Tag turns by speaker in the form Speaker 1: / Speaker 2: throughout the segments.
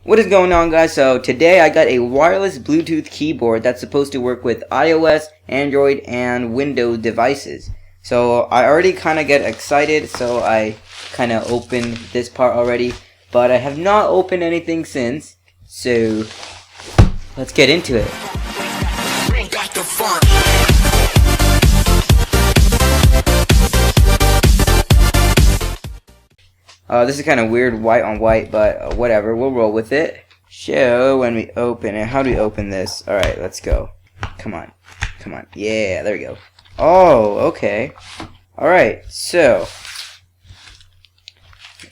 Speaker 1: What is going on, guys? So today I got a wireless Bluetooth keyboard that's supposed to work with iOS, Android, and Windows devices. So I already kind of get excited, so I kind of opened this part already, but I have not opened anything since. So let's get into it. This is kind of weird, white on white, but whatever, we'll roll with it. So when we open it, how do we open this? Alright, let's go. Come on. Come on. Yeah, there we go. Oh, okay. Alright, so.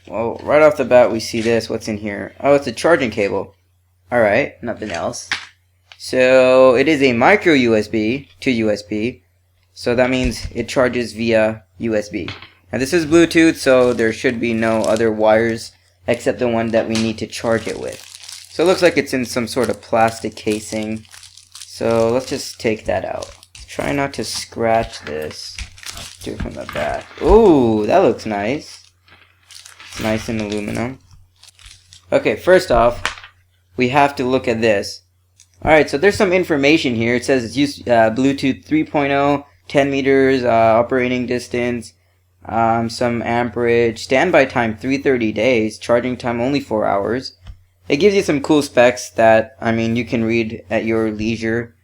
Speaker 1: Well, right off the bat we see this. What's in here? Oh, it's a charging cable. Alright, nothing else. So it is a micro USB to USB. So that means it charges via USB. Now this is Bluetooth, so there should be no other wires except the one that we need to charge it with. So it looks like it's in some sort of plastic casing. So let's just take that out. Try not to scratch this. Do it from the back. Ooh, that looks nice. It's nice in aluminum. Okay, first off, we have to look at this. Alright, so there's some information here. It says it's used Bluetooth 3.0, 10 meters, operating distance. Some amperage, standby time 330 days, charging time only 4 hours. It gives you some cool specs that, I mean, you can read at your leisure.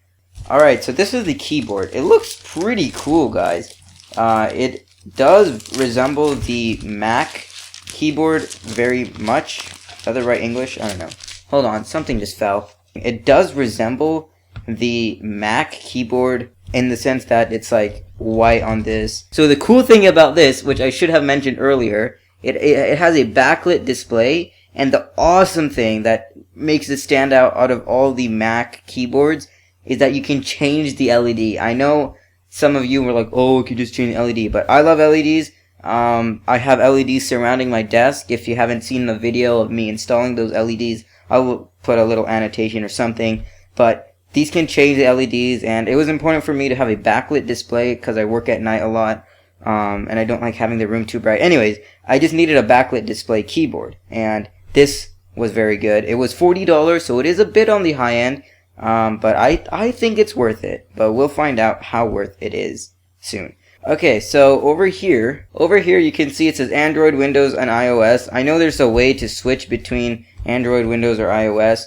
Speaker 1: Alright, so this is the keyboard. It looks pretty cool, guys. It does resemble the Mac keyboard very much. Is that the right English? I don't know. Hold on, something just fell. It does resemble the Mac keyboard in the sense that it's like white on this. So the cool thing about this, which I should have mentioned earlier, it has a backlit display, and the awesome thing that makes it stand out of all the Mac keyboards is that you can change the LED. I know some of you were like, oh, you could just change the LED, but I love LEDs. I have LEDs surrounding my desk. If you haven't seen the video of me installing those LEDs, I will put a little annotation or something, but these can change the LEDs, and it was important for me to have a backlit display because I work at night a lot, and I don't like having the room too bright. Anyways, I just needed a backlit display keyboard, and this was very good. It was $40, so it is a bit on the high end, but I think it's worth it. But we'll find out how worth it is soon. Okay, so over here you can see it says Android, Windows, and iOS. I know there's a way to switch between Android, Windows, or iOS,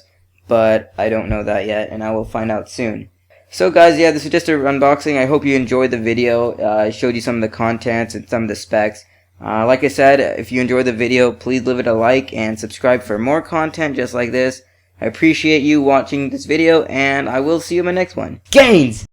Speaker 1: but I don't know that yet, and I will find out soon. So guys, yeah, this is just an unboxing. I hope you enjoyed the video. I showed you some of the contents and some of the specs. Like I said, if you enjoyed the video, please leave it a like and subscribe for more content just like this. I appreciate you watching this video, and I will see you in my next one. Gains!